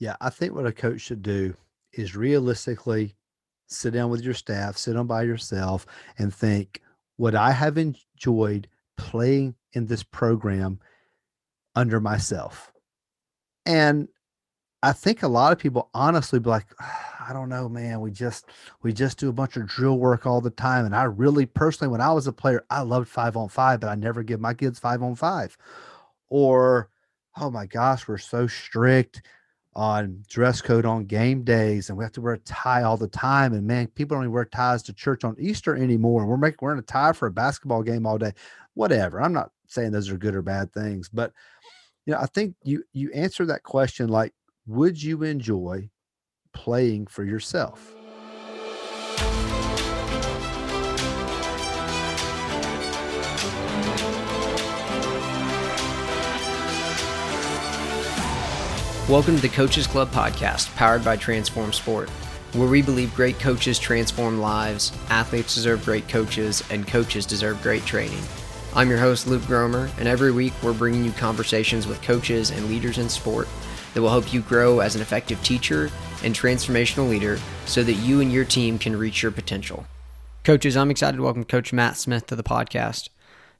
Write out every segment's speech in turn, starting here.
Yeah, I think what a coach should do is realistically sit down with your staff, sit down by yourself, and think, would I have enjoyed playing in this program under myself? And I think a lot of people honestly be like, I don't know, man. We just do a bunch of drill work all the time. And I really personally, when I was a player, I loved 5-on-5, but I never give my kids 5-on-5. Or, oh my gosh, we're so strict on dress code on game days, and we have to wear a tie all the time. And man, people don't even wear ties to church on Easter anymore. And we're wearing a tie for a basketball game all day. Whatever. I'm not saying those are good or bad things, but I think you answer that question like, would you enjoy playing for yourself? Welcome to the Coaches Club podcast, powered by Transform Sport, where we believe great coaches transform lives, athletes deserve great coaches, and coaches deserve great training. I'm your host, Luke Gromer, and every week we're bringing you conversations with coaches and leaders in sport that will help you grow as an effective teacher and transformational leader so that you and your team can reach your potential. Coaches, I'm excited to welcome Coach Matt Smith to the podcast.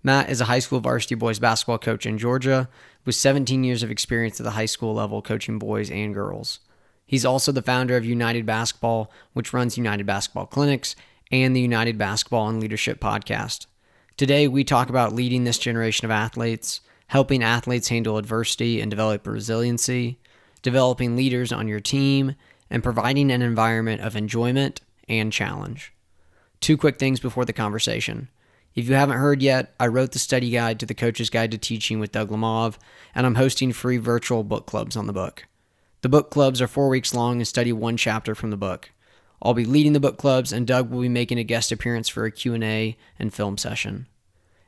Matt is a high school varsity boys basketball coach in Georgia with 17 years of experience at the high school level coaching boys and girls. He's also the founder of United Basketball, which runs United Basketball Clinics, and the United Basketball and Leadership podcast. Today, we talk about leading this generation of athletes, helping athletes handle adversity and develop resiliency, developing leaders on your team, and providing an environment of enjoyment and challenge. Two quick things before the conversation. If you haven't heard yet, I wrote the study guide to the Coach's Guide to Teaching with Doug Lamov, and I'm hosting free virtual book clubs on the book. The book clubs are 4 weeks long and study one chapter from the book. I'll be leading the book clubs, and Doug will be making a guest appearance for a Q&A and film session.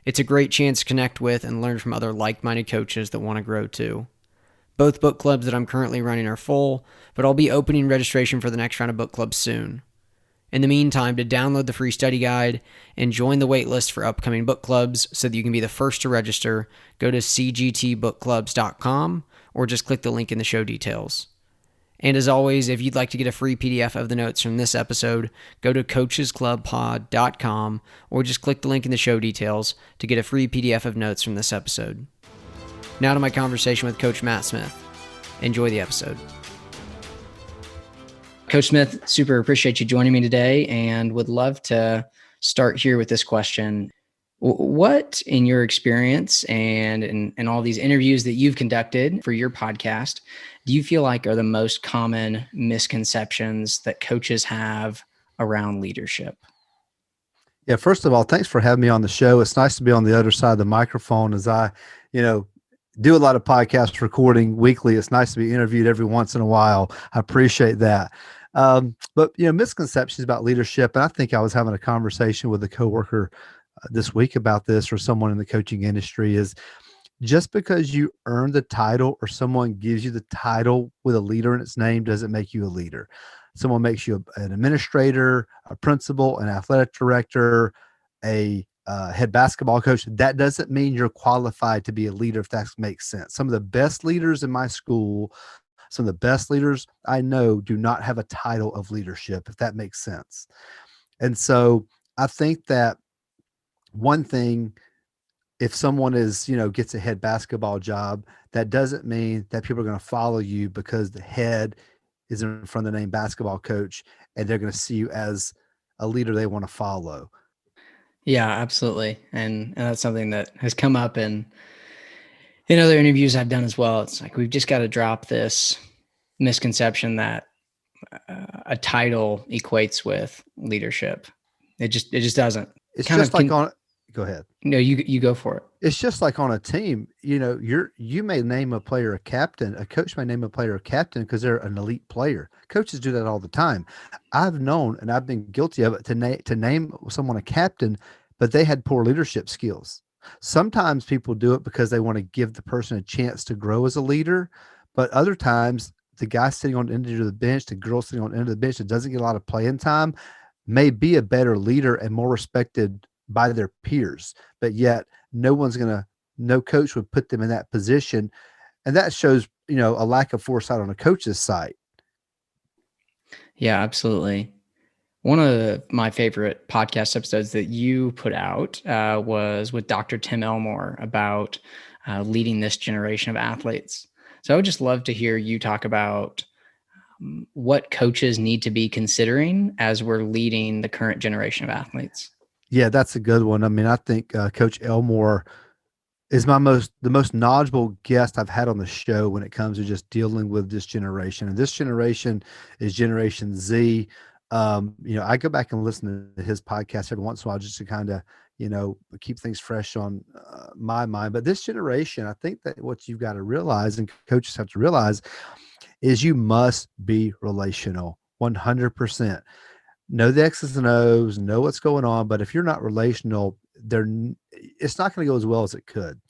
It's a great chance to connect with and learn from other like-minded coaches that want to grow too. Both book clubs that I'm currently running are full, but I'll be opening registration for the next round of book clubs soon. In the meantime, to download the free study guide and join the waitlist for upcoming book clubs so that you can be the first to register, go to cgtbookclubs.com or just click the link in the show details. And as always, if you'd like to get a free PDF of the notes from this episode, go to coachesclubpod.com or just click the link in the show details to get a free PDF of notes from this episode. Now to my conversation with Coach Matt Smith. Enjoy the episode. Coach Smith, super appreciate you joining me today and would love to start here with this question. What, in your experience and in all these interviews that you've conducted for your podcast, do you feel like are the most common misconceptions that coaches have around leadership? Yeah, first of all, thanks for having me on the show. It's nice to be on the other side of the microphone as I, do a lot of podcast recording weekly. It's nice to be interviewed every once in a while. I appreciate that. But misconceptions about leadership. And I think I was having a conversation with a coworker this week about this, or someone in the coaching industry, is just because you earn the title or someone gives you the title with a leader in its name doesn't make you a leader. Someone makes you an administrator, a principal, an athletic director, a head basketball coach. That doesn't mean you're qualified to be a leader, if that makes sense. Some of the best leaders in my school, some of the best leaders I know, do not have a title of leadership, if that makes sense. And so I think that one thing, if someone gets a head basketball job, that doesn't mean that people are going to follow you because the head is in front of the name basketball coach and they're going to see you as a leader they want to follow. Yeah, absolutely. And that's something that has come up in other interviews I've done as well. It's like, we've just got to drop this misconception that a title equates with leadership. It just doesn't. It's kind just like go ahead. No, you go for it. It's just like on a team, you may name a player a captain. A coach may name a player a captain because they're an elite player. Coaches do that all the time. I've known, and I've been guilty of it, to name someone a captain, but they had poor leadership skills. Sometimes people do it because they want to give the person a chance to grow as a leader, but other times the guy sitting on the end of the bench, the girl sitting on the end of the bench that doesn't get a lot of playing time, may be a better leader and more respected by their peers, but yet no coach would put them in that position. And that shows a lack of foresight on a coach's side. Yeah, absolutely. One of my favorite podcast episodes that you put out was with Dr. Tim Elmore about leading this generation of athletes. So I would just love to hear you talk about what coaches need to be considering as we're leading the current generation of athletes. Yeah, that's a good one. I mean, I think Coach Elmore is the most knowledgeable guest I've had on the show when it comes to just dealing with this generation. And this generation is Generation Z. I go back and listen to his podcast every once in a while just to kind of, keep things fresh on my mind. But this generation, I think that what you've got to realize, and coaches have to realize, is you must be relational 100%. Know the X's and O's, know what's going on. But if you're not relational, it's not going to go as well as it could.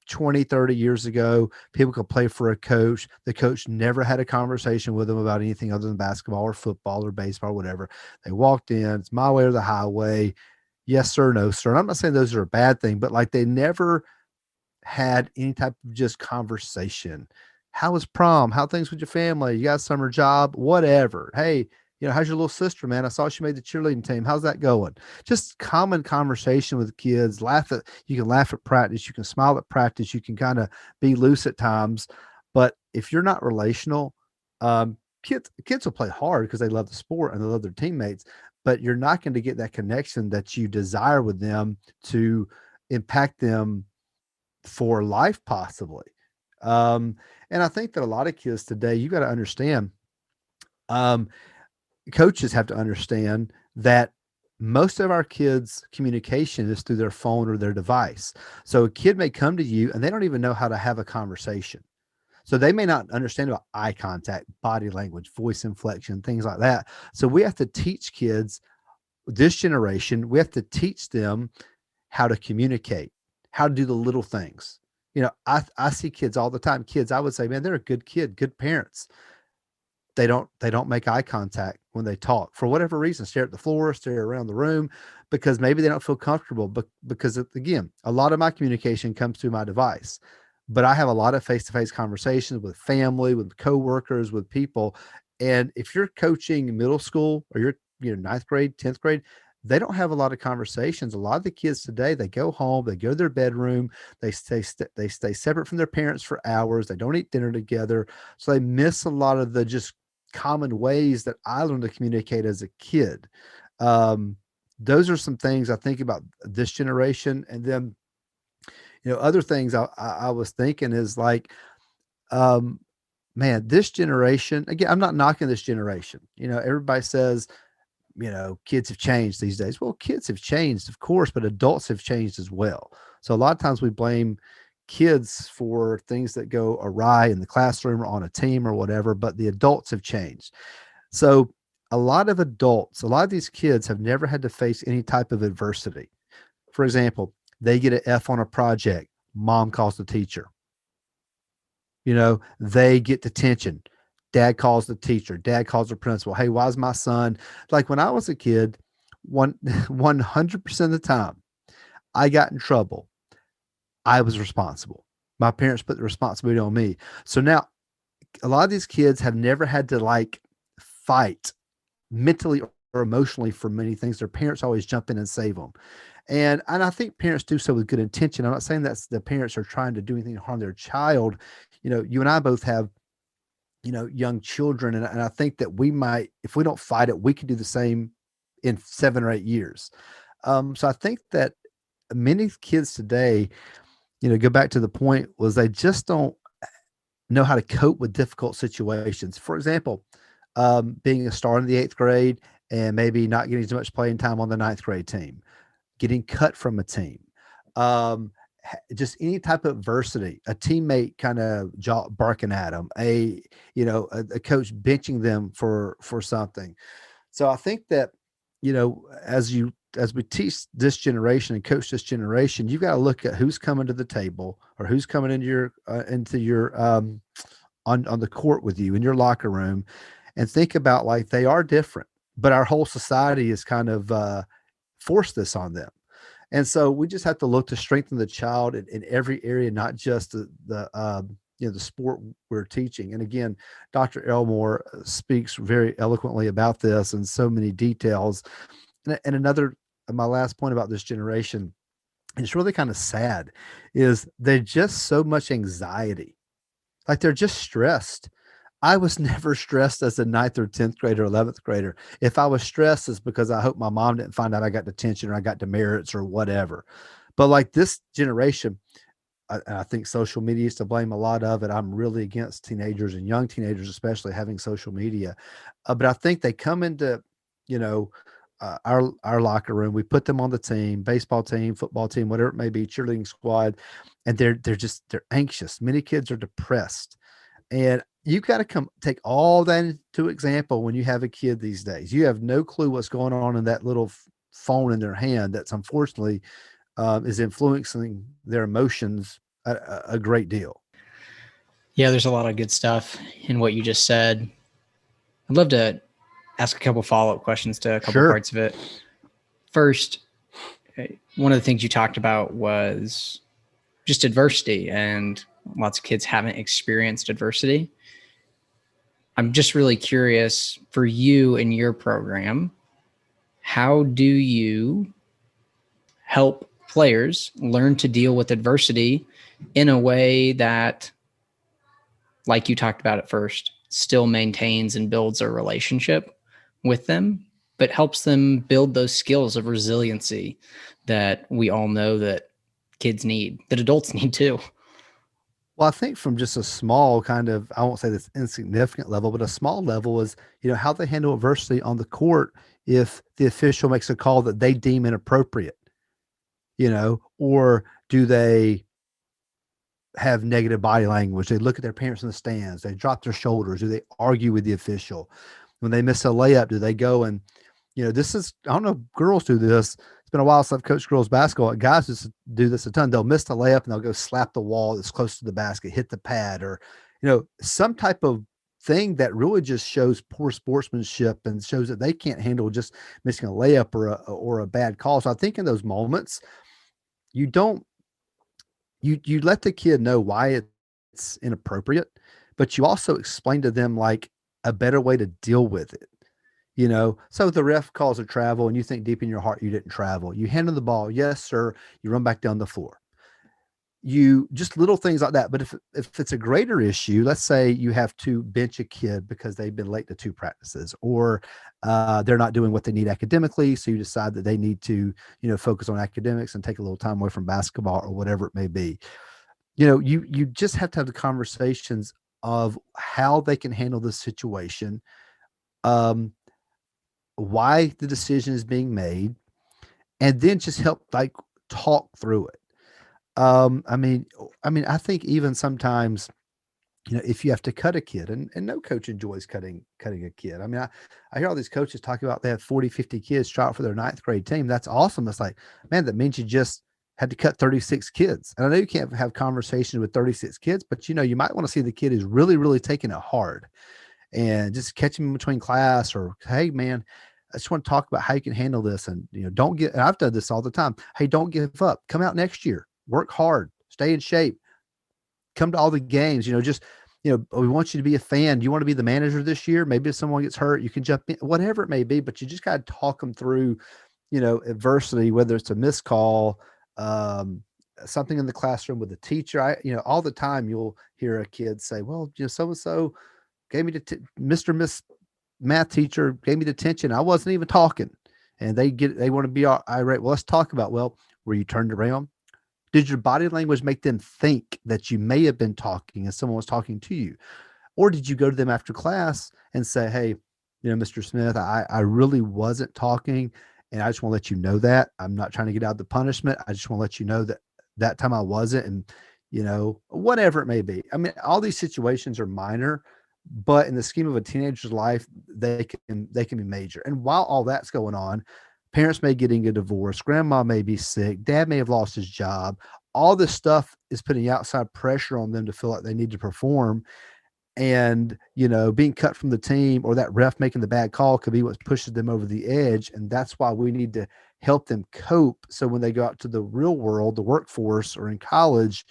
20, 30 years ago, people could play for a coach. The coach never had a conversation with them about anything other than basketball or football or baseball or whatever. They walked in, it's my way or the highway. Yes, sir, no, sir. And I'm not saying those are a bad thing, but like they never had any type of just conversation. How was prom? How things with your family? You got a summer job? Whatever. Hey, how's your little sister, man? I saw she made the cheerleading team. How's that going? Just common conversation with kids. You can laugh at practice. You can smile at practice. You can kind of be loose at times. But if you're not relational, kids will play hard because they love the sport and they love their teammates, but you're not going to get that connection that you desire with them to impact them for life, possibly. Um, and I think that a lot of kids today, you got to understand, um, coaches have to understand that most of our kids' communication is through their phone or their device. So a kid may come to you and they don't even know how to have a conversation. So they may not understand about eye contact, body language, voice inflection, things like that. So we have to teach kids, this generation, we have to teach them how to communicate, how to do the little things. I see kids all the time. Kids, I would say, man, they're a good kid, good parents. They don't make eye contact when they talk for whatever reason. Stare at the floor, stare around the room, because maybe they don't feel comfortable. But because again, a lot of my communication comes through my device. But I have a lot of face-to-face conversations with family, with coworkers, with people. And if you're coaching middle school or you're ninth grade, 10th grade, they don't have a lot of conversations. A lot of the kids today, they go home, they go to their bedroom, they stay separate from their parents for hours. They don't eat dinner together, so they miss a lot of the just common ways that I learned to communicate as a kid. Those are some things I think about this generation. And then, other things I was thinking is like, um, man, this generation, again, I'm not knocking this generation. Everybody says, kids have changed these days. Well, kids have changed, of course, but adults have changed as well. So a lot of times we blame kids for things that go awry in the classroom or on a team or whatever, but the adults have changed. So a lot of these kids have never had to face any type of adversity. For example, they get an F on a project, mom calls the teacher. They get detention. Dad calls the teacher. Dad calls the principal. Hey, why is my son? Like when I was a kid, 100% of the time I got in trouble, I was responsible. My parents put the responsibility on me. So now a lot of these kids have never had to like fight mentally or emotionally for many things. Their parents always jump in and save them. And I think parents do so with good intention. I'm not saying that the parents are trying to do anything to harm their child. You and I both have, young children. And I think that we might, if we don't fight it, we could do the same in 7 or 8 years. So I think that many kids today, go back to the point was they just don't know how to cope with difficult situations. For example, being a star in the 8th grade and maybe not getting as much playing time on the ninth grade team, getting cut from a team, just any type of adversity, a teammate kind of barking at them, a coach benching them for something. So I think that, as we teach this generation and coach this generation, you've got to look at who's coming to the table or who's coming into your on the court with you in your locker room, and think about like they are different, but our whole society is kind of forced this on them. And so we just have to look to strengthen the child in every area, not just the sport we're teaching. And again, Dr. Elmore speaks very eloquently about this and so many details. And another, my last point about this generation, and it's really kind of sad, is they're just so much anxiety. Like they're just stressed. I was never stressed as a ninth or 10th grader, 11th grader. If I was stressed, it's because I hope my mom didn't find out I got detention or I got demerits or whatever. But like this generation, I think social media is to blame a lot of it. I'm really against teenagers and young teenagers, especially having social media. But I think they come into, you know, our locker room. We put them on the team, baseball team, football team, whatever it may be, cheerleading squad, and they're anxious. Many kids are depressed, and you got to come take all that into example when you have a kid these days. You have no clue what's going on in that little phone in their hand. That's unfortunately is influencing their emotions a great deal. Yeah, there's a lot of good stuff in what you just said. I'd love to ask a couple follow-up questions to a couple Sure. parts of it. First, one of the things you talked about was just adversity, and lots of kids haven't experienced adversity. I'm just really curious for you in your program, how do you help players learn to deal with adversity in a way that, like you talked about at first, still maintains and builds a relationship with them, but helps them build those skills of resiliency that we all know that kids need, that adults need too? Well, I think from just a small kind of, I won't say this insignificant level, but a small level is, how they handle adversity on the court if the official makes a call that they deem inappropriate, or do they have negative body language? They look at their parents in the stands, they drop their shoulders, do they argue with the official? When they miss a layup, do they go and, this is, I don't know if girls do this. It's been a while since I've coached girls basketball. Guys just do this a ton. They'll miss the layup and they'll go slap the wall that's close to the basket, hit the pad, or, some type of thing that really just shows poor sportsmanship and shows that they can't handle just missing a layup or a bad call. So I think in those moments, you don't you let the kid know why it's inappropriate, but you also explain to them like a better way to deal with it. So the ref calls a travel and you think deep in your heart you didn't travel. You hand him the ball, yes, sir. You run back down the floor. You just little things like that. But if it's a greater issue, let's say you have to bench a kid because they've been late to 2 practices, or they're not doing what they need academically, so you decide that they need to, focus on academics and take a little time away from basketball or whatever it may be. You just have to have the conversations of how they can handle the situation, why the decision is being made, and then just help like talk through it. I think even sometimes, if you have to cut a kid, and no coach enjoys cutting a kid. I hear all these coaches talking about they have 40, 50 kids try out for their ninth grade team. That's awesome. It's like, man, that means you just had to cut 36 kids. And I know you can't have conversations with 36 kids, but you might want to see the kid who's really, really taking it hard and just catch him in between class, or, hey man, I just want to talk about how you can handle this. And, don't get, and I've done this all the time. Hey, don't give up. Come out next year, work hard, stay in shape, come to all the games, just, we want you to be a fan. Do you want to be the manager this year? Maybe if someone gets hurt, you can jump in, whatever it may be, but you just got to talk them through, adversity, whether it's a missed call, something in the classroom with a teacher. All the time you'll hear a kid say, well, so-and-so gave me Mr. Miss math teacher gave me detention. I wasn't even talking, and they want to be irate. Well, let's talk about, well, were you turned around? Did your body language make them think that you may have been talking and someone was talking to you? Or did you go to them after class and say, hey, Mr. Smith, I really wasn't talking, and I just want to let you know that. I'm not trying to get out of the punishment. I just want to let you know that that time I wasn't, and, whatever it may be. All these situations are minor, but in the scheme of a teenager's life, they can be major. And while all that's going on, parents may getting a divorce, grandma may be sick, dad may have lost his job. All this stuff is putting outside pressure on them to feel like they need to perform. And, being cut from the team or that ref making the bad call could be what pushes them over the edge. And that's why we need to help them cope. So when they go out to the real world, the workforce, or in college,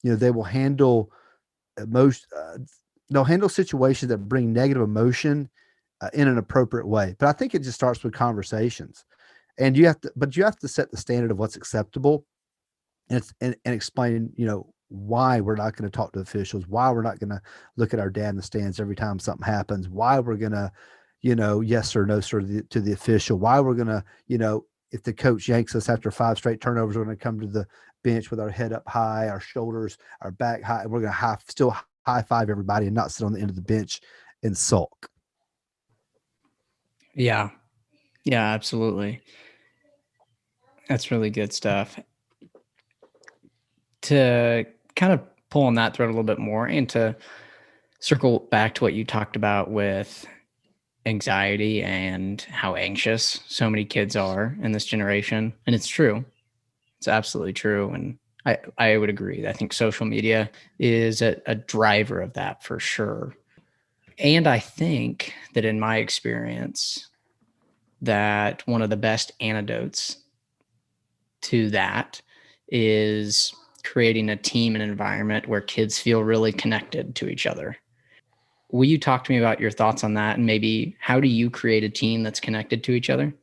they will handle most they'll handle situations that bring negative emotion in an appropriate way. But I think it just starts with conversations, and you have to set the standard of what's acceptable, and explain, why we're not going to talk to officials, why we're not going to look at our dad in the stands every time something happens, why we're going to, yes or no sir to the official, why we're going to, if the coach yanks us after 5 straight turnovers, we're going to come to the bench with our head up high, our shoulders, our back high, and we're going to still high five everybody and not sit on the end of the bench and sulk. Yeah. Yeah, absolutely. That's really good stuff. To kind of pull on that thread a little bit more and to circle back to what you talked about with anxiety and how anxious so many kids are in this generation. And it's true. It's absolutely true. And I would agree. I think social media is a driver of that for sure. And I think that in my experience, that one of the best antidotes to that is creating a team and environment where kids feel really connected to each other. Will you talk to me about your thoughts on that, and maybe how do you create a team that's connected to each other?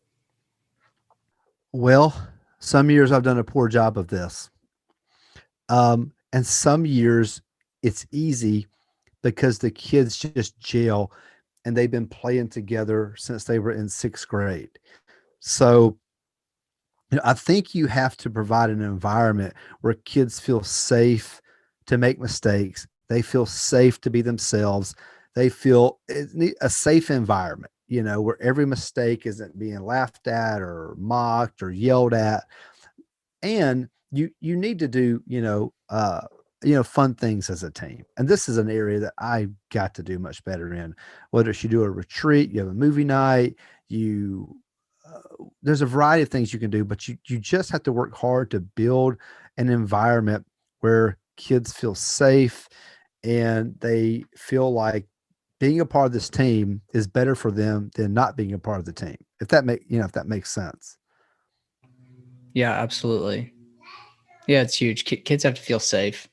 Well, some years I've done a poor job of this. And some years it's easy because the kids just gel and they've been playing together since they were in 6th grade. So, I think you have to provide an environment where kids feel safe to make mistakes. They feel safe to be themselves. They feel a safe environment, where every mistake isn't being laughed at or mocked or yelled at. And you need to do, fun things as a team. And this is an area that I got to do much better in. Whether it's you do a retreat, you have a movie night, you there's a variety of things you can do, but you just have to work hard to build an environment where kids feel safe and they feel like being a part of this team is better for them than not being a part of the team. If that makes sense. Yeah, absolutely. Yeah, it's huge. Kids have to feel safe.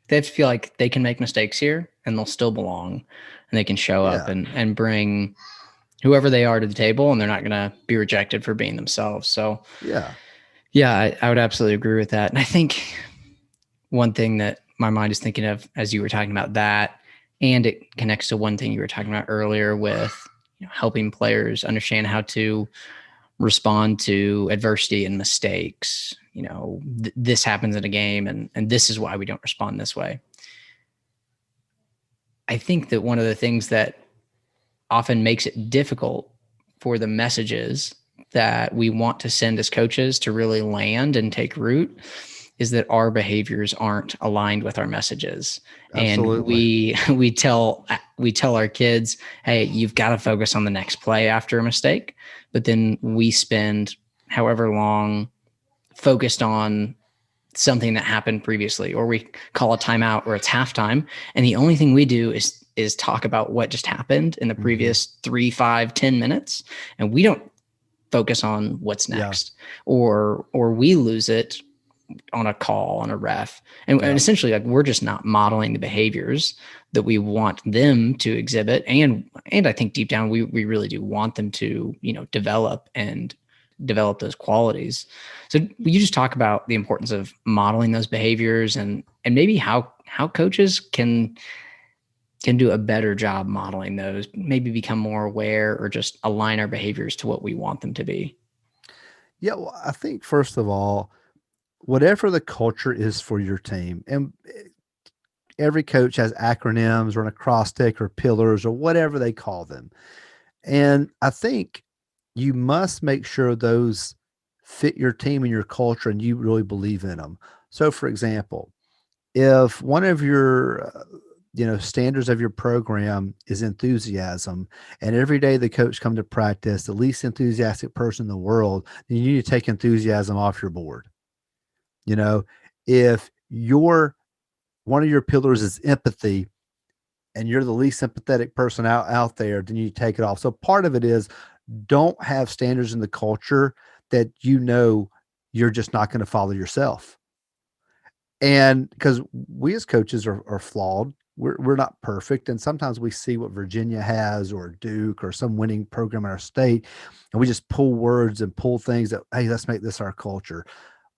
They have to feel like they can make mistakes here and they'll still belong, and they can show up Yeah. and bring whoever they are to the table, and they're not going to be rejected for being themselves. So, Yeah. yeah, I would absolutely agree with that. And I think one thing that my mind is thinking of as you were talking about that, and it connects to one thing you were talking about earlier with helping players understand how to respond to adversity and mistakes. This happens in a game, and this is why we don't respond this way. I think that one of the things that often makes it difficult for the messages that we want to send as coaches to really land and take root is that our behaviors aren't aligned with our messages. And Absolutely. we tell our kids, hey, you've got to focus on the next play after a mistake. But then we spend however long focused on something that happened previously, or we call a timeout or it's halftime. And the only thing we do is talk about what just happened in the Mhm. previous 3, 5, 10 minutes. And we don't focus on what's Yeah. next, or we lose it on a call, on a ref. And Yeah. essentially, like, we're just not modeling the behaviors that we want them to exhibit. And I think deep down, we really do want them to, develop those qualities. So you just talk about the importance of modeling those behaviors, and maybe how coaches can do a better job modeling those, maybe become more aware or just align our behaviors to what we want them to be. Yeah. Well, I think first of all, whatever the culture is for your team, and every coach has acronyms or an acrostic or pillars or whatever they call them. And I think you must make sure those fit your team and your culture and you really believe in them. So, for example, if one of your standards of your program is enthusiasm, and every day the coach come to practice the least enthusiastic person in the world, then you need to take enthusiasm off your board. You know, if your one of your pillars is empathy and you're the least sympathetic person out there, then you take it off. So part of it is don't have standards in the culture that you're just not going to follow yourself. And because we as coaches are flawed, we're not perfect. And sometimes we see what Virginia has or Duke or some winning program in our state, and we just pull words and pull things that, hey, let's make this our culture.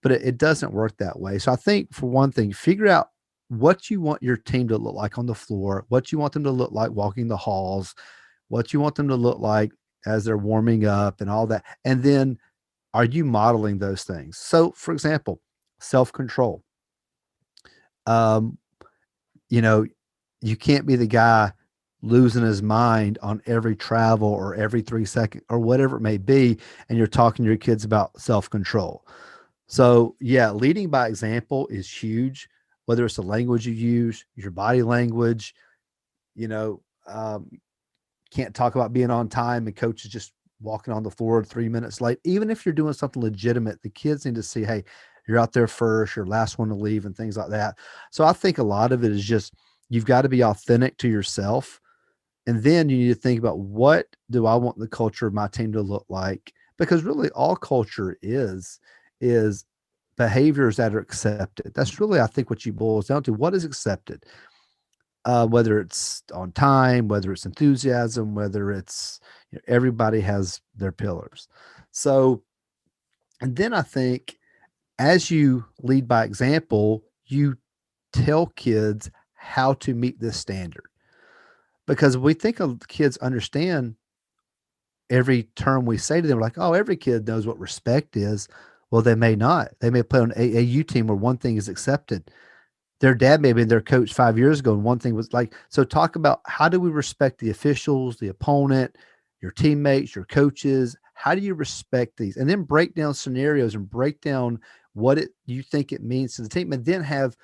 But it doesn't work that way. So I think for one thing, figure out what you want your team to look like on the floor, what you want them to look like walking the halls, what you want them to look like as they're warming up and all that. And then are you modeling those things? So for example, self-control. Um, you know, you can't be the guy losing his mind on every travel or every 3 seconds or whatever it may be. And you're talking to your kids about self-control. So yeah, leading by example is huge, whether it's the language you use, your body language, you know, can't talk about being on time and coach is just walking on the floor 3 minutes late. Even if you're doing something legitimate, the kids need to see, hey, you're out there first, you're last one to leave and things like that. So I think a lot of it is just, you've got to be authentic to yourself. And then you need to think about, what do I want the culture of my team to look like? Because really all culture is behaviors that are accepted. That's really, I think, what you boils down to. What is accepted? Whether it's on time, whether it's enthusiasm, whether it's, everybody has their pillars. So, and then I think as you lead by example, you tell kids how to meet this standard, because we think of kids understand every term we say to them, like, oh, every kid knows what respect is. Well, they may not. They may play on an AAU team where one thing is accepted. Their dad may have been their coach 5 years ago, and one thing was like, so talk about, how do we respect the officials, the opponent, your teammates, your coaches? How do you respect these? And then break down scenarios and break down what it you think it means to the team, and then have,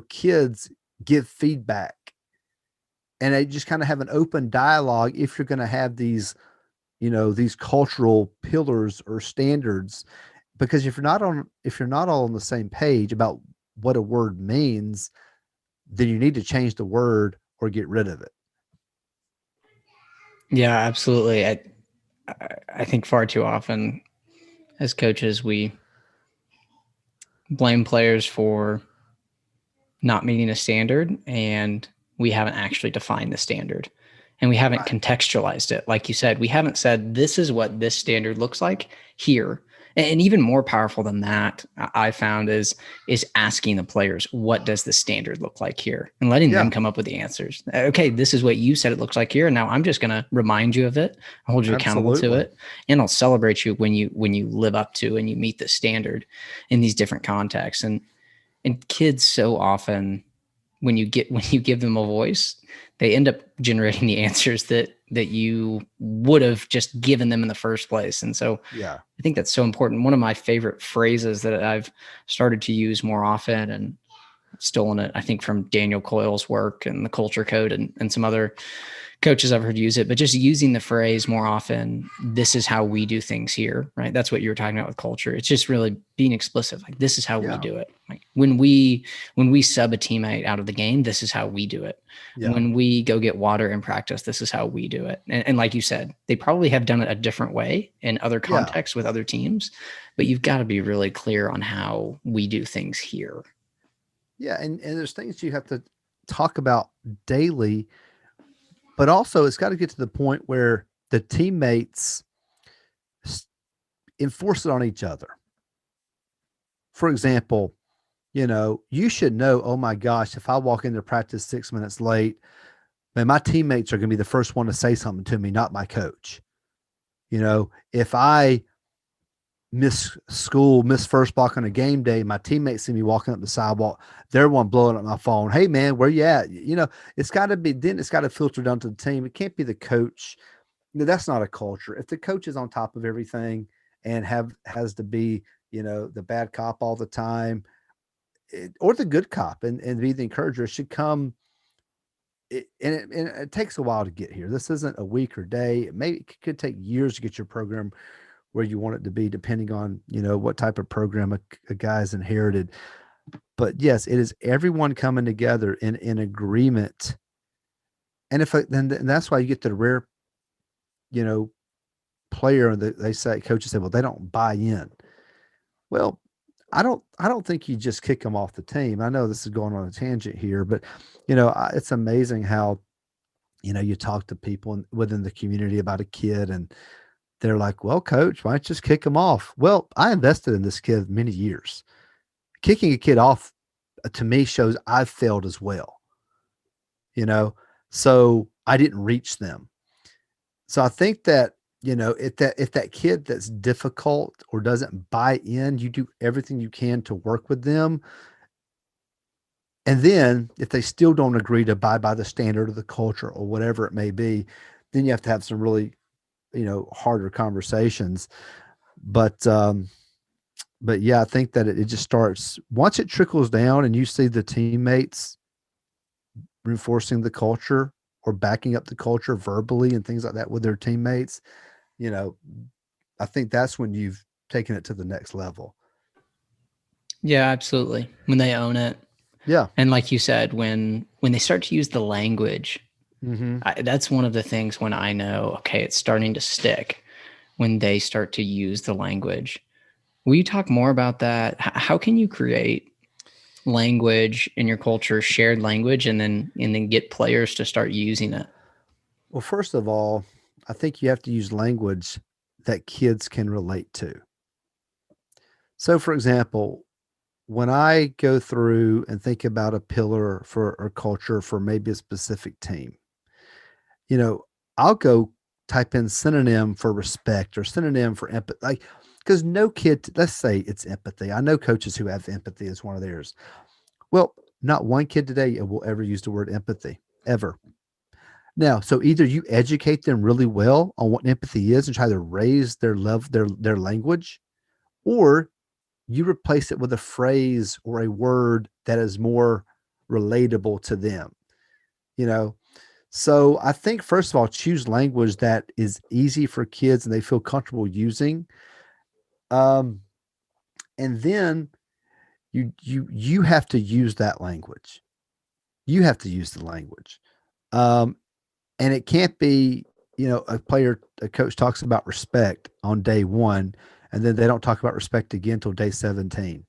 kids give feedback. And they just kind of have an open dialogue if you're going to have these cultural pillars or standards. Because if you're not all on the same page about what a word means, then you need to change the word or get rid of it. Yeah, absolutely. I think far too often as coaches, we blame players for not meeting a standard, and we haven't actually defined the standard, and we haven't Right. contextualized it. Like you said, we haven't said, this is what this standard looks like here. And even more powerful than that, I found is asking the players, what does the standard look like here? And letting them Yeah, come up with the answers. Okay, this is what you said it looks like here. And now I'm just going to remind you of it, hold you accountable to absolutely. it, and I'll celebrate you when you live up to and you meet the standard in these different contexts. And kids so often, when you give them a voice, they end up generating the answers that you would have just given them in the first place. And so Yeah. I think that's so important. One of my favorite phrases that I've started to use more often, and stolen it, I think, from Daniel Coyle's work and the Culture Code, and some other coaches I've heard use it, but just using the phrase more often, this is how we do things here, right? That's what you were talking about with culture. It's just really being explicit. Like, this is how we Yeah. do it. Like when we sub a teammate out of the game, this is how we do it. Yeah. When we go get water in practice, this is how we do it. And like you said, they probably have done it a different way in other Yeah. contexts with other teams, but you've got to be really clear on how we do things here. Yeah. And there's things you have to talk about daily, but also it's got to get to the point where the teammates enforce it on each other. For example, you should know, oh my gosh, if I walk into practice 6 minutes late, man, my teammates are going to be the first one to say something to me, not my coach. If I miss school, miss first block on a game day, my teammates see me walking up the sidewalk, they're one blowing up my phone. Hey man, where you at? It's got to be, then it's got to filter down to the team. It can't be the coach. That's not a culture. If the coach is on top of everything and has to be, the bad cop all the time, or the good cop and be the encourager, it should come. And it takes a while to get here. This isn't a week or day. It could take years to get your program where you want it to be, depending on, what type of program a guy's inherited. But yes, it is everyone coming together in agreement. And then that's why you get the rare, you know, player that they say, coaches say, well, they don't buy in. Well, I don't think you just kick them off the team. I know this is going on a tangent here, but it's amazing how you talk to people within the community about a kid, and they're like, "Well, coach, why don't you just kick him off?" Well, I invested in this kid many years. Kicking a kid off to me shows I've failed as well. You know, so I didn't reach them. So I think that if that kid that's difficult or doesn't buy in, you do everything you can to work with them. And then if they still don't agree to abide by the standard of the culture or whatever it may be, then you have to have some really, harder conversations. But yeah, I think that it just starts once it trickles down and you see the teammates reinforcing the culture or backing up the culture verbally and things like that with their teammates, you know, I think that's when you've taken it to the next level. Yeah, absolutely. When they own it. Yeah. And like you said, when they start to use the language, Mm-hmm. that's one of the things when I know, okay, it's starting to stick when they start to use the language. Will you talk more about that? How can you create language in your culture, shared language, and then get players to start using it? Well, first of all, I think you have to use language that kids can relate to. So, for example, when I go through and think about a pillar for a culture for maybe a specific team, you know, I'll go type in synonym for respect or synonym for empathy. Like, because no kid, let's say it's empathy. I know coaches who have empathy as one of theirs. Well, not one kid today will ever use the word empathy, ever. Now, so either you educate them really well on what empathy is and try to raise their love, their language, or you replace it with a phrase or a word that is more relatable to them. You know, so I think first of all, choose language that is easy for kids and they feel comfortable using. Um, and then you have to use that language. You have to use the language. Um, and it can't be, a coach talks about respect on day one, and then they don't talk about respect again until day 17.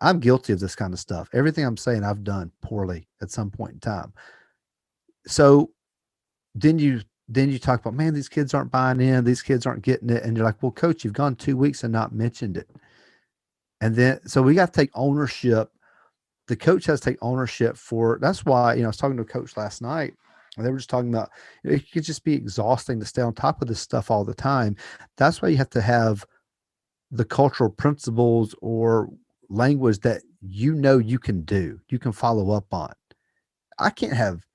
I'm guilty of this kind of stuff. Everything I'm saying, I've done poorly at some point in time. So then you talk about, man, these kids aren't buying in, these kids aren't getting it, and you're like, well, coach, you've gone 2 weeks and not mentioned it. And then so we got to take ownership. The coach has to take ownership for. That's why I was talking to a coach last night, and they were just talking about it could just be exhausting to stay on top of this stuff all the time. That's why you have to have the cultural principles or language that you can do, you can follow up on. I can't have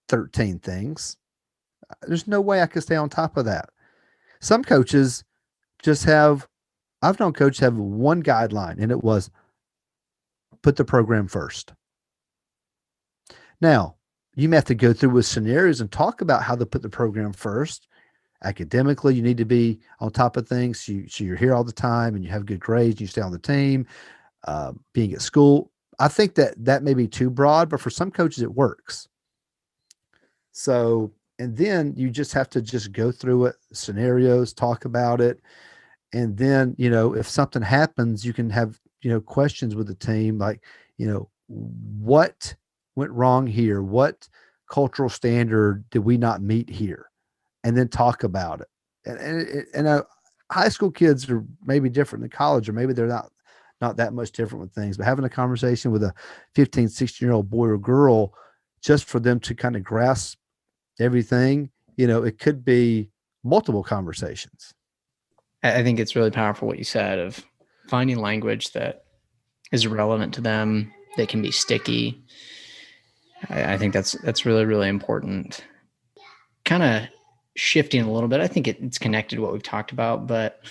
13 things. There's no way I could stay on top of that. Some coaches just have, I've known coaches have one guideline, and it was put the program first. Now, you may have to go through with scenarios and talk about how to put the program first. Academically, you need to be on top of things. So you're here all the time and you have good grades, you stay on the team, being at school. I think that may be too broad, but for some coaches, it works. So, and then you just have to just go through it, scenarios, talk about it. And then, if something happens, you can have, questions with the team like, what went wrong here? What cultural standard did we not meet here? And then talk about it. And high school kids are maybe different than college, or maybe they're not that much different with things, but having a conversation with a 15, 16-year-old boy or girl, just for them to kind of grasp everything, it could be multiple conversations. I think it's really powerful what you said of finding language that is relevant to them, that can be sticky. I think that's really, really important. Kind of shifting a little bit. I think it's connected to what we've talked about, but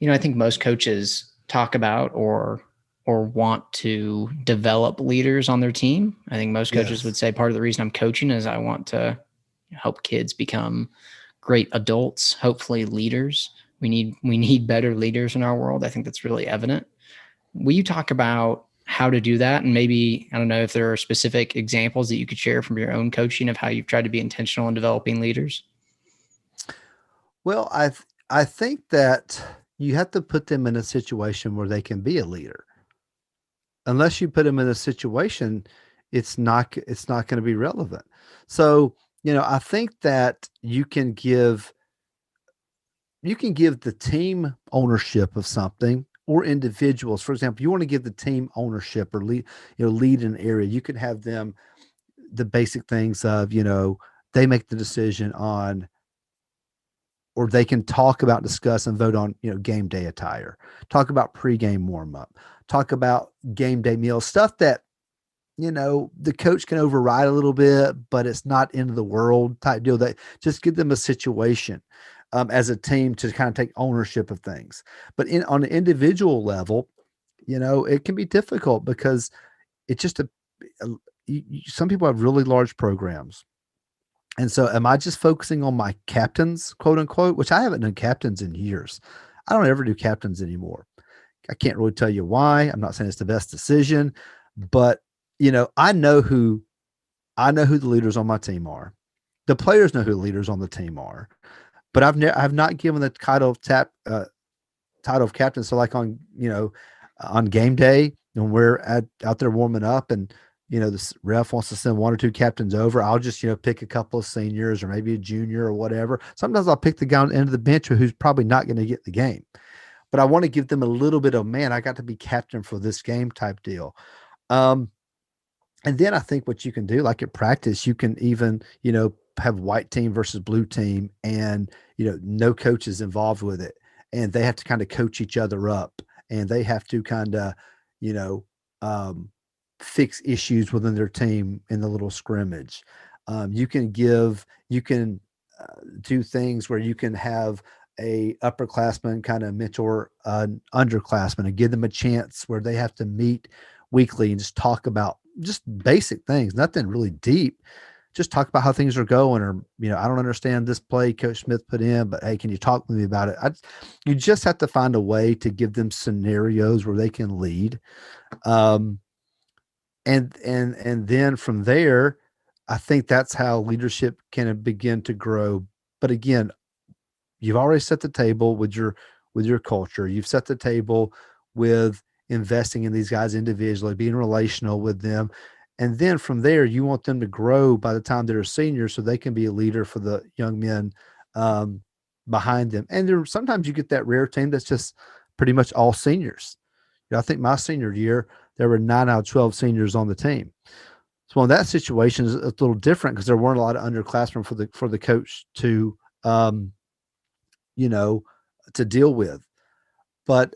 I think most coaches talk about or want to develop leaders on their team. I think most coaches would say part of the reason I'm coaching is I want to help kids become great adults, hopefully leaders. We need better leaders in our world. I think that's really evident. Will you talk about how to do that? And maybe, I don't know if there are specific examples that you could share from your own coaching of how you've tried to be intentional in developing leaders. Well, I think that, you have to put them in a situation where they can be a leader. Unless you put them in a situation, it's not going to be relevant. So, I think that you can give the team ownership of something, or individuals. For example, you want to give the team ownership or lead an area. You can have them the basic things of, they make the decision on, or they can talk about, discuss, and vote on, game day attire, talk about pregame warm up, talk about game day meals, stuff that, the coach can override a little bit, but it's not end of the world type deal. That just give them a situation, as a team, to kind of take ownership of things. But on an individual level, it can be difficult because it's just some people have really large programs. And so am I just focusing on my captains, quote unquote, which I haven't done captains in years. I don't ever do captains anymore. I can't really tell you why. I'm not saying it's the best decision, but I know who the leaders on my team are. The players know who the leaders on the team are, but I've not given the title of captain. So like on game day, when we're out there warming up, and this ref wants to send one or two captains over, I'll just pick a couple of seniors or maybe a junior or whatever. Sometimes I'll pick the guy on the end of the bench who's probably not going to get the game, but I want to give them a little bit of, man, I got to be captain for this game type deal. And then I think what you can do, like at practice, you can even, have white team versus blue team, and, no coaches involved with it. And they have to kind of coach each other up, and they have to kind of, you know, um, fix issues within their team in the little scrimmage. You can do things where you can have a upperclassman kind of mentor an underclassman and give them a chance where they have to meet weekly and just talk about just basic things, nothing really deep. Just talk about how things are going, or I don't understand this play Coach Smith put in, but hey, can you talk with me about it? You just have to find a way to give them scenarios where they can lead, um, and then from there, I think that's how leadership can begin to grow. But again, you've already set the table with your culture. You've set the table with investing in these guys individually, being relational with them. And then from there, you want them to grow by the time they're a senior so they can be a leader for the young men um, behind them. And sometimes you get that rare team that's just pretty much all seniors. I think my senior year, there were 9 out of 12 seniors on the team. So in that situation is a little different because there weren't a lot of underclassmen for the coach um, you know, to deal with. But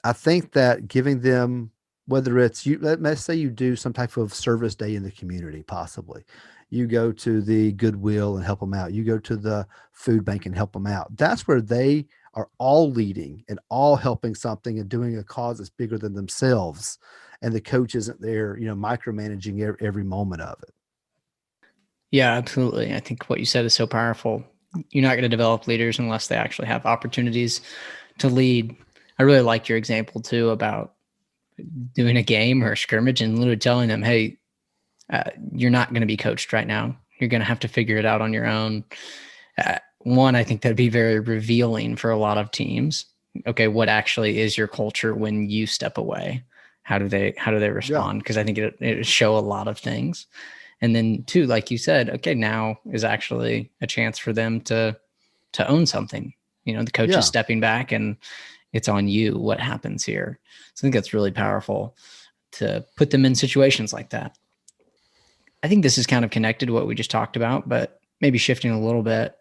I think that giving them, whether it's let's say you do some type of service day in the community, possibly you go to the Goodwill and help them out. You go to the food bank and help them out. That's where they are all leading and all helping something and doing a cause that's bigger than themselves. And the coach isn't there, micromanaging every moment of it. Yeah, absolutely. I think what you said is so powerful. You're not going to develop leaders unless they actually have opportunities to lead. I really liked your example too about doing a game or a scrimmage and literally telling them, hey, you're not going to be coached right now. You're going to have to figure it out on your own. One, I think that'd be very revealing for a lot of teams. Okay, what actually is your culture when you step away? How do they respond? Because I think it show a lot of things. And then two, like you said, okay, now is actually a chance for them to own something. The coach Yeah. is stepping back and it's on you what happens here. So I think that's really powerful to put them in situations like that. I think this is kind of connected to what we just talked about, but maybe shifting a little bit.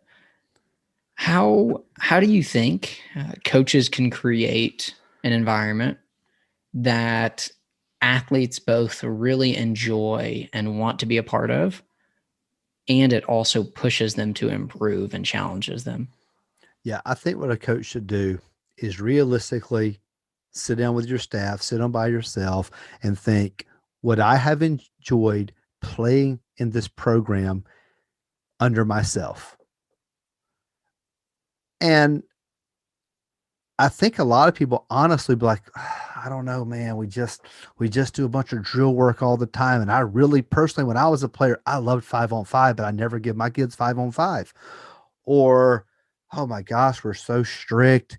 How do you think coaches can create an environment that athletes both really enjoy and want to be a part of, and it also pushes them to improve and challenges them? Yeah, I think what a coach should do is realistically sit down with your staff, sit on by yourself, and think, would I have enjoyed playing in this program under myself? And I think a lot of people honestly be like, I don't know, man. We just do a bunch of drill work all the time. And I really personally, when I was a player, I loved 5-on-5, but I never give my kids 5-on-5. Or, oh my gosh, we're so strict.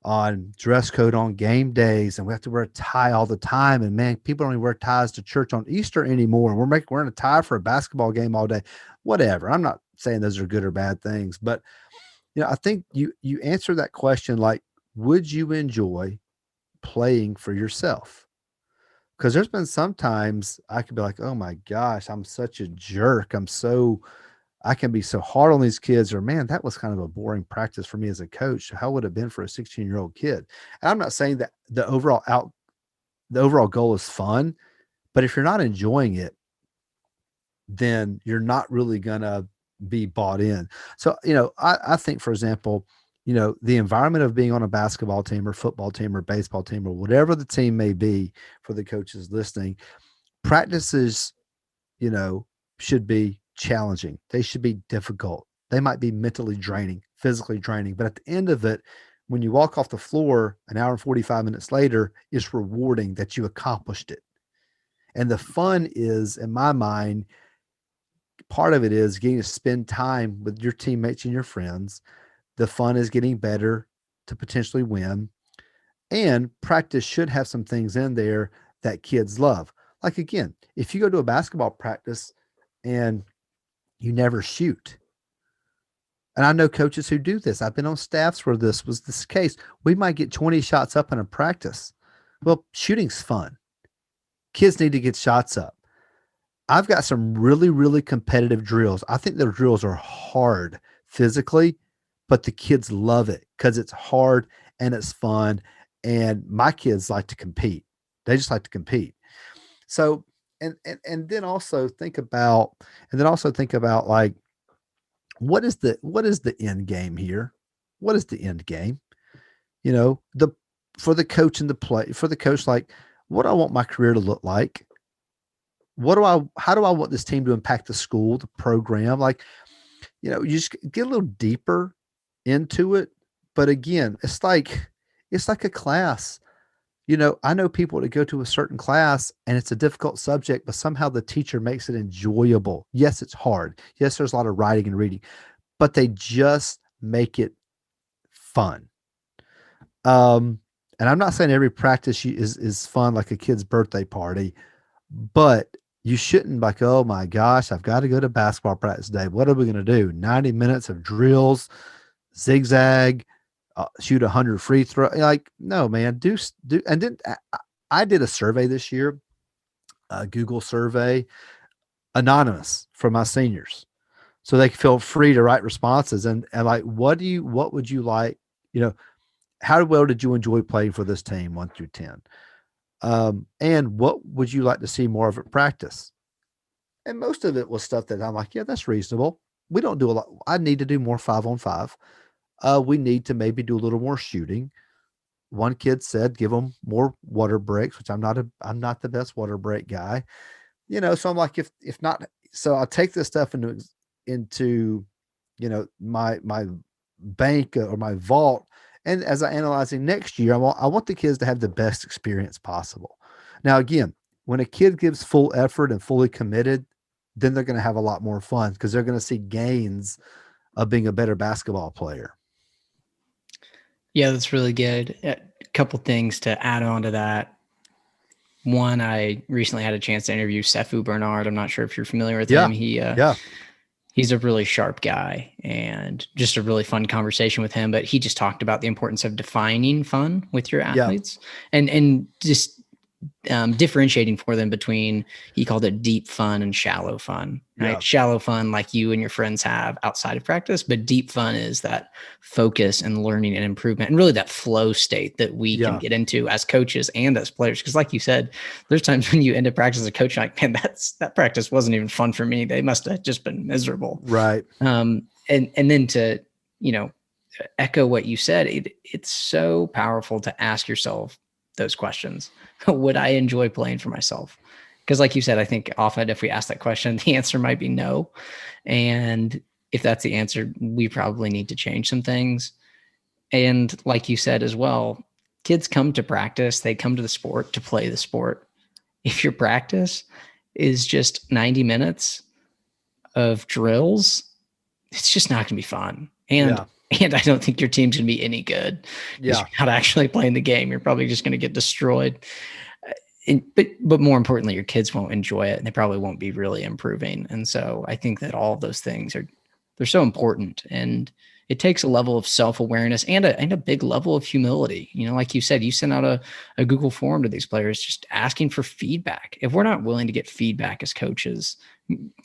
on dress code on game days, and we have to wear a tie all the time. And man, people don't even wear ties to church on Easter anymore. And we're wearing a tie for a basketball game all day. Whatever. I'm not saying those are good or bad things, but I think you answer that question like, would you enjoy playing for yourself? Because there's been sometimes I could be like, oh my gosh, I'm such a jerk. I can be so hard on these kids, or man, that was kind of a boring practice for me as a coach. How would it have been for a 16-year-old kid? And I'm not saying that the overall goal is fun, but if you're not enjoying it, then you're not really gonna be bought in. So, I think, for example, the environment of being on a basketball team or football team or baseball team or whatever the team may be for the coaches listening, practices, you know, should be challenging. They should be difficult. They might be mentally draining, physically draining, but at the end of it, when you walk off the floor an hour and 45 minutes later, it's rewarding that you accomplished it. And the fun is, in my mind, part of it is getting to spend time with your teammates and your friends. The fun is getting better to potentially win. And practice should have some things in there that kids love. Like, again, if you go to a basketball practice and you never shoot, and I know coaches who do this. I've been on staffs where this was this case. We might get 20 shots up in a practice. Well, shooting's fun. Kids need to get shots up. I've got some really, really competitive drills. I think the drills are hard physically, but the kids love it because it's hard and it's fun. And my kids like to compete. They just like to compete. So, and then also think about, like, what is the end game here? What is the end game? The for the coach and the play for the coach, like, what do I want my career to look like? How do I want this team to impact the school, the program? Like, you just get a little deeper into it. But again, it's like a class. I know people that go to a certain class and it's a difficult subject, but somehow the teacher makes it enjoyable. Yes, it's hard. Yes, there's a lot of writing and reading, but they just make it fun. And I'm not saying every practice is fun like a kid's birthday party, but you shouldn't like, oh my gosh, I've got to go to basketball practice today. What are we going to do? 90 minutes of drills, zigzag, shoot 100 free throw. Like, no, man, do. And then I did a survey this year, a Google survey, anonymous, for my seniors, so they feel free to write responses. And like, what would you like? How well did you enjoy playing for this team, 1 through 10? And what would you like to see more of at practice? And most of it was stuff that I'm like, yeah, that's reasonable. We don't do a lot. I need to do more 5-on-5. We need to maybe do a little more shooting. One kid said, give them more water breaks, which I'm not the best water break guy. So I'm like, if not, so I'll take this stuff into my bank or my vault. And as I analyzing next year, I want the kids to have the best experience possible. Now, again, when a kid gives full effort and fully committed, then they're going to have a lot more fun because they're going to see gains of being a better basketball player. Yeah, that's really good. A couple things to add on to that. One, I recently had a chance to interview Sefu Bernard. I'm not sure if you're familiar with him. He's a really sharp guy and just a really fun conversation with him. But he just talked about the importance of defining fun with your athletes and just differentiating for them between, he called it deep fun and shallow fun, right? Yeah. Shallow fun, like you and your friends have outside of practice, but deep fun is that focus and learning and improvement and really that flow state that we can get into as coaches and as players. Cause like you said, there's times when you end up practice as a coach, like, man, that practice wasn't even fun for me. They must've just been miserable. Right. And then to, echo what you said, it's so powerful to ask yourself those questions. Would I enjoy playing for myself? Because like you said, I think often if we ask that question, the answer might be no. And if that's the answer, we probably need to change some things. And like you said as well, kids come to practice, they come to the sport to play the sport. If your practice is just 90 minutes of drills, it's just not going to be fun. And And I don't think your team's going to be any good because Yeah. you're not actually playing the game. You're probably just going to get destroyed. But more importantly, your kids won't enjoy it and they probably won't be really improving. And so I think that all of those things they're so important, and it takes a level of self-awareness and a big level of humility. Like you said, you send out a Google form to these players just asking for feedback. If we're not willing to get feedback as coaches,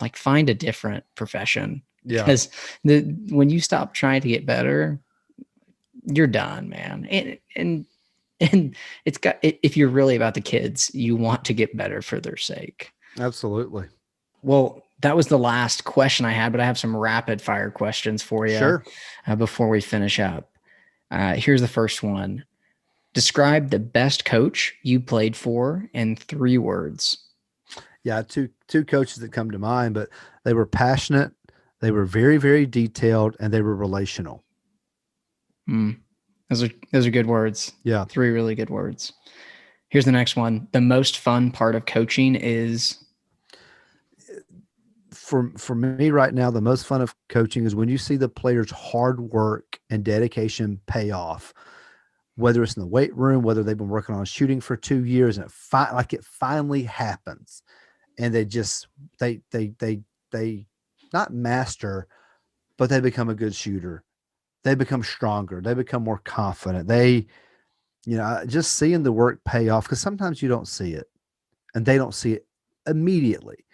like find a different profession, Yeah. because when you stop trying to get better, you're done, man. And it's got, if you're really about the kids, you want to get better for their sake. Absolutely. Well, that was the last question I had, but I have some rapid fire questions for you Sure. before we finish up. Here's the first one. Describe the best coach you played for in 3 words. Yeah, two coaches that come to mind, but they were passionate, they were very, very detailed, and they were relational. Mm. Those are good words. Yeah. 3 really good words. Here's the next one. The most fun part of coaching is For me right now, the most fun of coaching is when you see the players' hard work and dedication pay off. Whether it's in the weight room, whether they've been working on shooting for 2 years, and it finally happens, and they not master, but they become a good shooter. They become stronger. They become more confident. Just seeing the work pay off, because sometimes you don't see it and they don't see it immediately.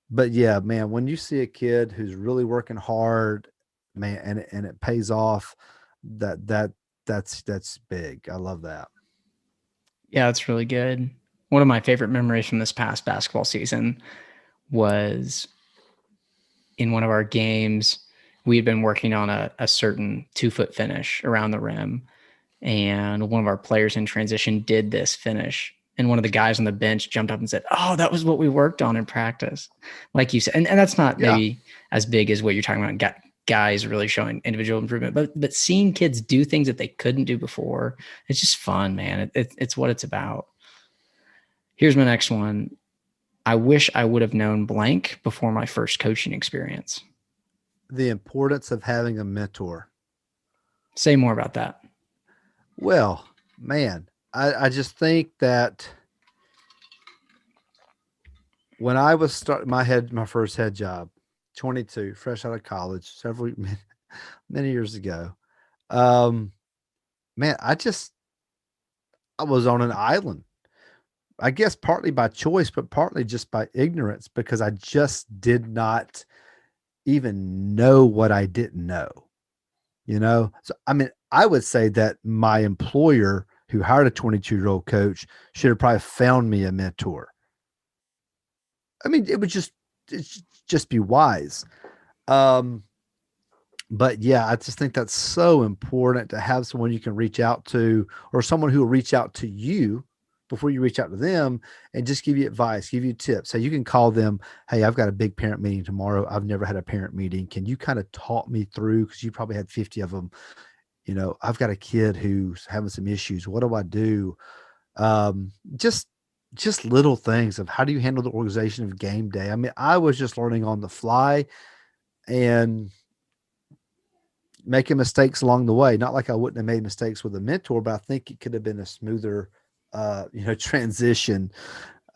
But yeah, man, when you see a kid who's really working hard, man, and it pays off, that that that's big. I love that. Yeah, that's really good. One of my favorite memories from this past basketball season was in one of our games. We had been working on a certain 2-foot finish around the rim, and one of our players in transition did this finish. And one of the guys on the bench jumped up and said, "Oh, that was what we worked on in practice." Like you said, and that's not Yeah. maybe as big as what you're talking about. Guys really showing individual improvement, but seeing kids do things that they couldn't do before, it's just fun, man. It's what it's about. Here's my next one. I wish I would have known blank before my first coaching experience. The importance of having a mentor. Say more about that. Well, man, I just think that when I was my first head job, 22, fresh out of college, several many years ago. Um, man, I was on an island. I guess partly by choice, but partly just by ignorance, because I just did not even know what I didn't know. So I mean, I would say that my employer who hired a 22-year-old coach should have probably found me a mentor. I mean, it's just be wise. Um, but yeah, I just think that's so important to have someone you can reach out to, or someone who will reach out to you before you reach out to them and just give you advice, give you tips. So you can call them, "Hey, I've got a big parent meeting tomorrow. I've never had a parent meeting. Can you kind of talk me through? Because you probably had 50 of them. I've got a kid who's having some issues. What do I do?" Um, just just little things of how do you handle the organization of game day. I mean, I was just learning on the fly and making mistakes along the way. Not like I wouldn't have made mistakes with a mentor, but I think it could have been a smoother, transition.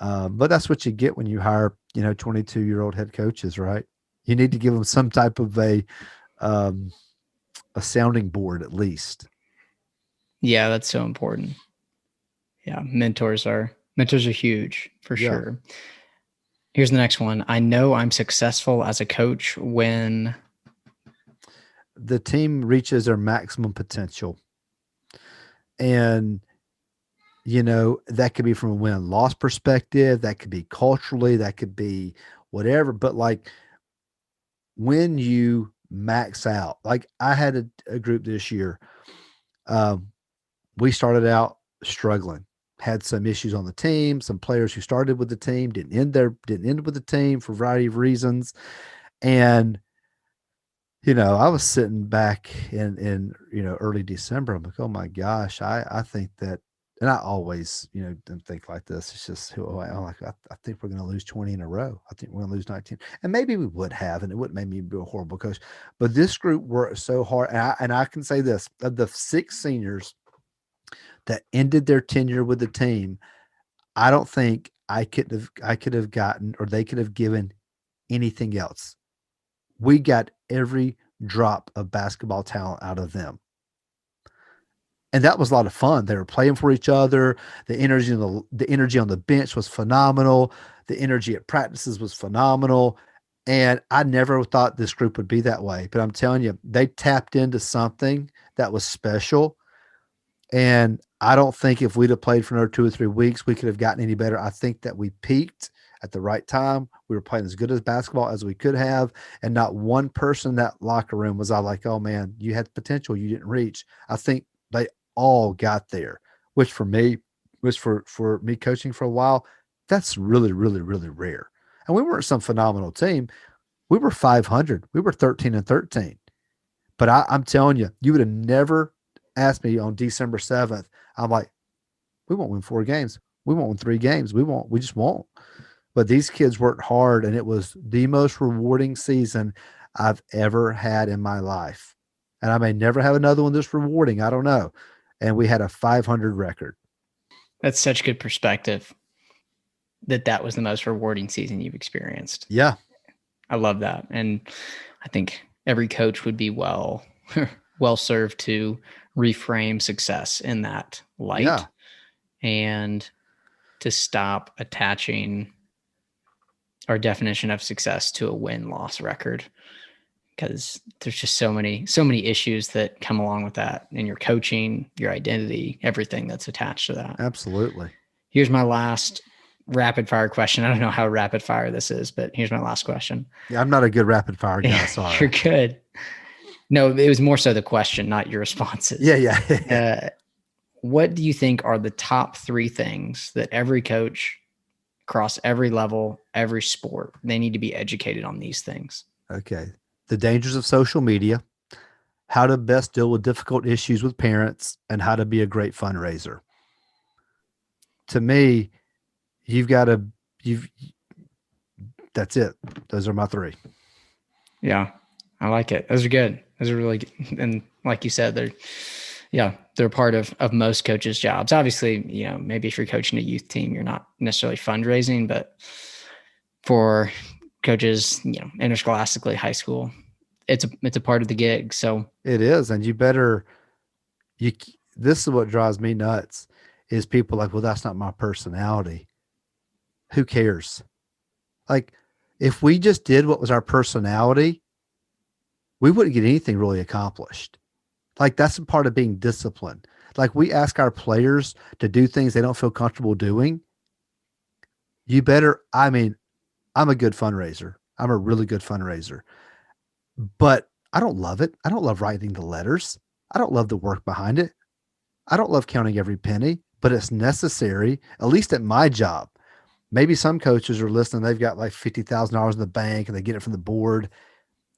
But that's what you get when you hire, 22-year-old head coaches, right? You need to give them some type of um, a sounding board at least. Yeah, that's so important. Yeah, mentors are huge for Yeah. sure. Here's the next one. I know I'm successful as a coach when The team reaches their maximum potential. And, that could be from a win loss perspective, that could be culturally, that could be whatever. But like when you max out, like I had a group this year. Um, we started out struggling, had some issues on the team, some players who started with the team didn't end with the team for a variety of reasons. And I was sitting back in early December. I'm like, oh my gosh, I think that and I always, don't think like this. It's just who I'm like. I think we're going to lose 20 in a row. I think we're going to lose 19, and maybe we would have, and it wouldn't make me be a horrible coach. But this group worked so hard, and I can say this: of the 6 seniors that ended their tenure with the team, I don't think I could have gotten, or they could have given anything else. We got every drop of basketball talent out of them. And that was a lot of fun. They were playing for each other. The energy on the bench was phenomenal. The energy at practices was phenomenal. And I never thought this group would be that way. But I'm telling you, they tapped into something that was special. And I don't think if we'd have played for another 2 or 3 weeks, we could have gotten any better. I think that we peaked at the right time. We were playing as good as basketball as we could have. And not one person in that locker room was I like, oh man, you had potential you didn't reach. I think they all got there, which for me was for me coaching for a while. That's really, really, really rare. And we weren't some phenomenal team. We were 500. We were 13-13. But I'm telling you, you would have never asked me on December 7th. I'm like, we won't win 4 games. We won't win 3 games. We won't. We just won't. But these kids worked hard, and it was the most rewarding season I've ever had in my life. And I may never have another one this rewarding. I don't know. And we had a 500 record. That's such good perspective that was the most rewarding season you've experienced. Yeah. I love that. And I think every coach would be well served to reframe success in that light, and to stop attaching our definition of success to a win-loss record, because there's just so many issues that come along with that in your coaching, your identity, everything that's attached to that. Absolutely. Here's my last rapid fire question. I don't know how rapid fire this is, but here's my last question. Yeah, I'm not a good rapid fire guy. Sorry. You're good. No, it was more so the question, not your responses. Yeah. What do you think are the top 3 things that every coach across every level, every sport, they need to be educated on these things? Okay. The dangers of social media, how to best deal with difficult issues with parents, and how to be a great fundraiser. To me, that's it. Those are my 3. Yeah, I like it. Those are good. Those are really good. And like you said, they're part of most coaches' jobs. Obviously, maybe if you're coaching a youth team, you're not necessarily fundraising, but for coaches, interscholastically, high school, it's a part of the gig. So it is. And this is what drives me nuts is people like, well, that's not my personality. Who cares? Like, if we just did what was our personality, we wouldn't get anything really accomplished. Like, that's a part of being disciplined. Like, we ask our players to do things they don't feel comfortable doing. I'm a good fundraiser. I'm a really good fundraiser. But I don't love it. I don't love writing the letters. I don't love the work behind it. I don't love counting every penny, but it's necessary, at least at my job. Maybe some coaches are listening. They've got like $50,000 in the bank and they get it from the board.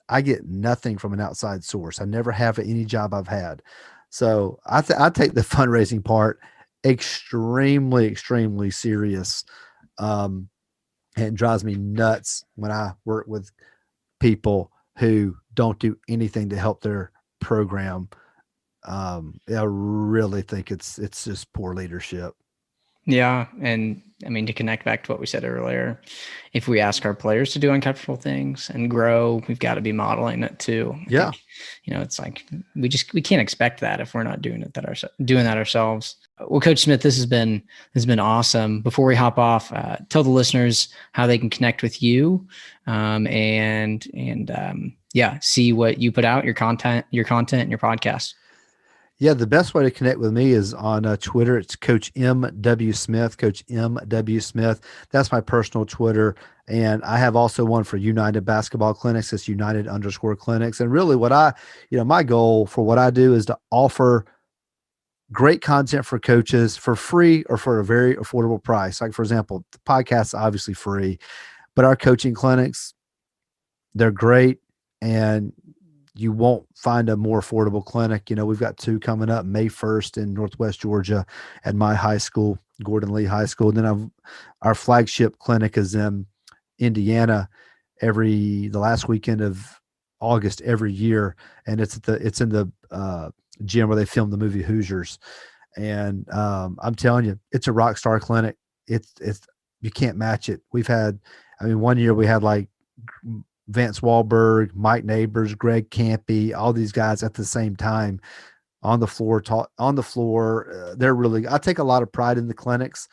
I get nothing from an outside source. I never have at any job I've had. So I take the fundraising part extremely, extremely serious. And it drives me nuts when I work with people who don't do anything to help their program. I really think it's just poor leadership. Yeah. And I mean, to connect back to what we said earlier, if we ask our players to do uncomfortable things and grow, we've got to be modeling it too. I think, it's like, we can't expect that if we're not doing that ourselves. Well, Coach Smith, this has been awesome. Before we hop off, tell the listeners how they can connect with you, and see what you put out, your content and your podcast. Yeah, the best way to connect with me is on Twitter. It's Coach M.W. Smith, Coach M.W. Smith. That's my personal Twitter. And I have also one for United Basketball Clinics. It's United_Clinics. And really my goal for what I do is to offer great content for coaches for free or for a very affordable price. Like, for example, the podcast is obviously free, but our coaching clinics, they're great. And you won't find a more affordable clinic. We've got 2 coming up May 1st in Northwest Georgia at my high school, Gordon Lee High School. And then our flagship clinic is in Indiana the last weekend of August every year. And it's in the gym where they filmed the movie Hoosiers. And I'm telling you, it's a rock star clinic. It's you can't match it. One year we had like Vance Wahlberg, Mike Neighbors, Greg Campy, all these guys at the same time on the floor. They're really, I take a lot of pride in the clinics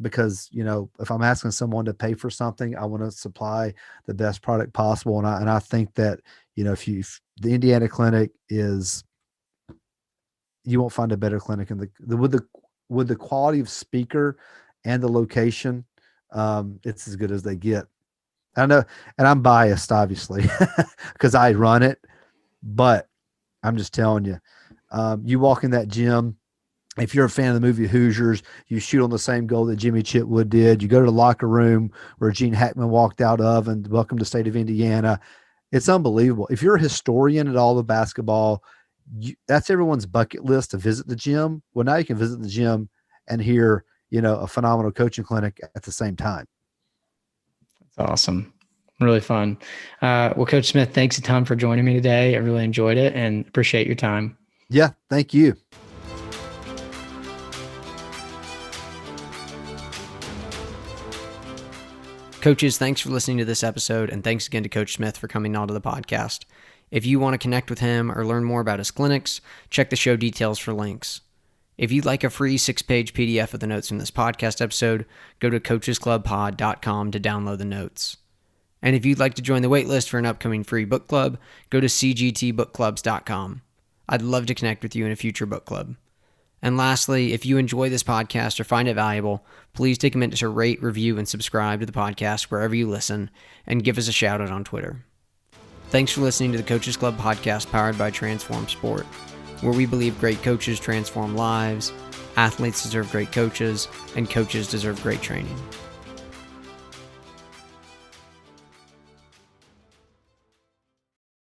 because, if I'm asking someone to pay for something, I want to supply the best product possible. And I think that, if the Indiana clinic is, you won't find a better clinic with the quality of speaker and the location. It's as good as they get. I know, and I'm biased, obviously, because I run it, but I'm just telling you, you walk in that gym, if you're a fan of the movie Hoosiers, you shoot on the same goal that Jimmy Chitwood did. You go to the locker room where Gene Hackman walked out of and welcome to the state of Indiana. It's unbelievable. If you're a historian at all of basketball, that's everyone's bucket list to visit the gym. Well, now you can visit the gym and hear, a phenomenal coaching clinic at the same time. That's awesome. Really fun. Well, Coach Smith, thanks a ton for joining me today. I really enjoyed it and appreciate your time. Yeah, thank you. Coaches, thanks for listening to this episode, and thanks again to Coach Smith for coming on to the podcast. If you want to connect with him or learn more about his clinics, check the show details for links. If you'd like a free 6-page PDF of the notes from this podcast episode, go to coachesclubpod.com to download the notes. And if you'd like to join the waitlist for an upcoming free book club, go to cgtbookclubs.com. I'd love to connect with you in a future book club. And lastly, if you enjoy this podcast or find it valuable, please take a minute to rate, review, and subscribe to the podcast wherever you listen, and give us a shout out on Twitter. Thanks for listening to the Coaches Club podcast powered by Transform Sport, where we believe great coaches transform lives, athletes deserve great coaches, and coaches deserve great training.